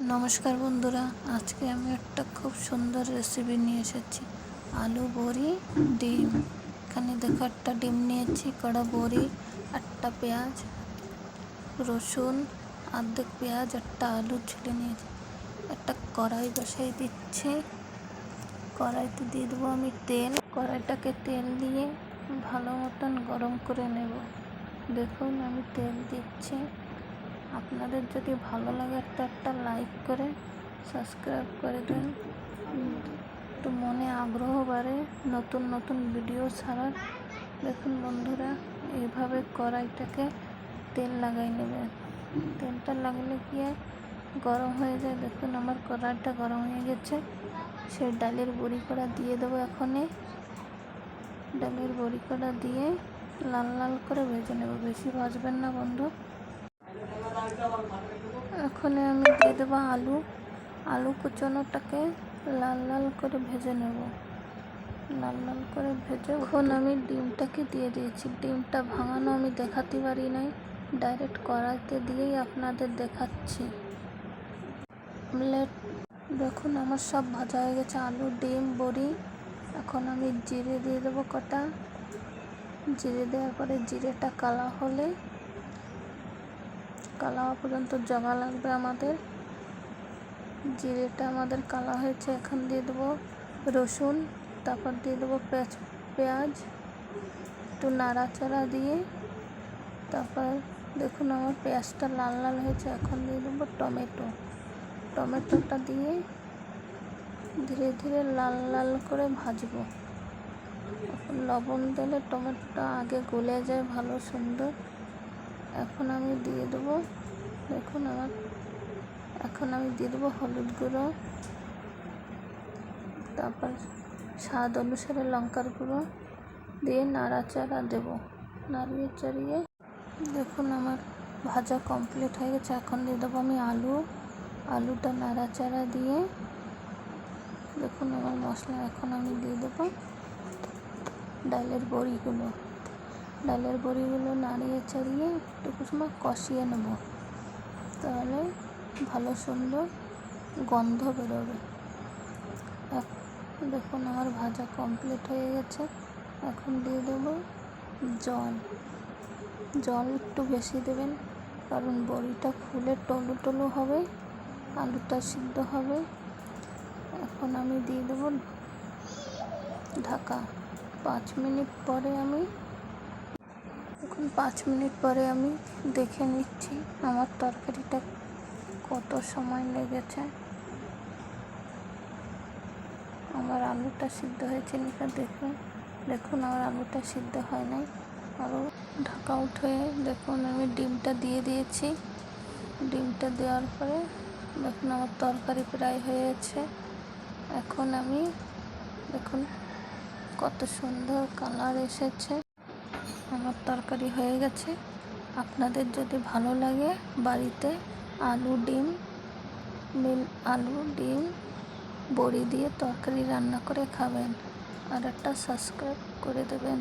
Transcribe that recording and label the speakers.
Speaker 1: নমস্কার বন্ধুরা, আজকে আমি একটা খুব সুন্দর রেসিপি নিয়ে এসেছি। আলু বড়ি ডিম। এখানে দেখো একটা ডিম নিয়েছি, কড়া বড়ি, একটা পেঁয়াজ, রসুন, অর্ধেক পেঁয়াজ, একটা আলু ছুলে নিয়েছি। একটা কড়াই বসাই দিচ্ছি। কড়াইতে দিয়ে দেবো আমি তেল। কড়াইটাকে তেল দিয়ে ভালো মতন গরম করে নেব। দেখুন আমি তেল দিচ্ছি। আপনাদের যদি ভালো লাগে একটা লাইক করে সাবস্ক্রাইব করে দেন, একটু মনে আগ্রহ বাড়ে নতুন নতুন ভিডিও ছাড়ার। দেখুন বন্ধুরা, এইভাবে কড়াইটাকে তেল লাগাই নেবে। তেলটা লাগলে কি গরম হয়ে যায়। দেখুন আমার কড়াইটা গরম হয়ে গেছে। সেই ডালের বড়ি কড়া দিয়ে দেবো। এখনই ডালের বড়ি কড়া দিয়ে লাল লাল করে ভেজে নেব, বেশি ভাজবেন না বন্ধু। এখন আমি দিয়ে দেবো আলু কুচানোটাকে লাল লাল করে ভেজে নেব। লাল লাল করে ভেজে এখন আমি ডিমটাকে দিয়ে দিয়েছি। ডিমটা ভাঙানো আমি দেখাতে পারি নাই, ডাইরেক্ট কড়াইতে দিয়েই আপনাদের দেখাচ্ছি। অমলেট দেখুন আমার সব ভাজা হয়ে গেছে, আলু ডিম বড়ি। এখন আমি জিরে দিয়ে দেবো কটা। জিরে দেওয়ার পরে জিরেটা কালা হলে, কালা হওয়া পর্যন্ত জমা লাগবে আমাদের। জিরেটা আমাদের কালা হয়েছে, এখন দিয়ে দেবো রসুন, তারপর দিয়ে দেবো পেঁয়াজ, একটু নাড়াচাড়া দিয়ে তারপর দেখুন আমার পেঁয়াজটা লাল লাল হয়েছে। এখন দিয়ে দেবো টমেটোটা দিয়ে ধীরে ধীরে লাল লাল করে ভাজবো। এখন লবণ দিলে টমেটোটা আগে গলে যায় ভালো সুন্দর। এখন আমি দিয়ে দেবো, দেখুন এখন আমি দিয়ে দেবো হলুদ গুঁড়ো, তারপর স্বাদ অনুসারে লঙ্কার গুঁড়ো দিয়ে নাড়াচাড়া দেবো। নাড়িয়ে চাড়িয়ে দেখুন আমার ভাজা কমপ্লিট হয়ে গেছে। এখন দিয়ে দেবো আমি আলুটা নাড়াচাড়া দিয়ে দেখুন আমার মশলা। এখন আমি দিয়ে দেবো ডালের বড়িগুলো নাড়িয়ে চাড়িয়ে একটু সময় কষিয়ে নেব, তাহলে ভালো সুন্দর গন্ধ বেরোবে। দেখুন আমার ভাজা কমপ্লিট হয়ে গেছে। এখন দিয়ে দেবো জল একটু বেশি দেবেন, কারণ বড়িটা ফুলে টলু টলু হবে, আলুটা সিদ্ধ হবে। এখন আমি দিয়ে দেবো ঢাকা। 5 মিনিট পরে আমি দেখে নিচ্ছি আমার তরকারিটা কত সময় লেগেছে। আমার আলুটা সিদ্ধ হয়েছে নাকি দেখুন আমার আলুটা সিদ্ধ হয় নাই। আরও ঢাকা উঠে দেখুন আমি ডিমটা দিয়ে দিয়েছি। ডিমটা দেওয়ার পরে দেখুন আমার তরকারি প্রায় হয়ে গেছে। এখন আমি দেখুন কত সুন্দর কালার এসেছে। আমার তরকারি হয়ে গেছে। আপনাদের যদি ভালো লাগে বাড়িতে আলু ডিম বড়ি দিয়ে তরকারি রান্না করে খাবেন, আর একটা সাবস্ক্রাইব করে দেবেন।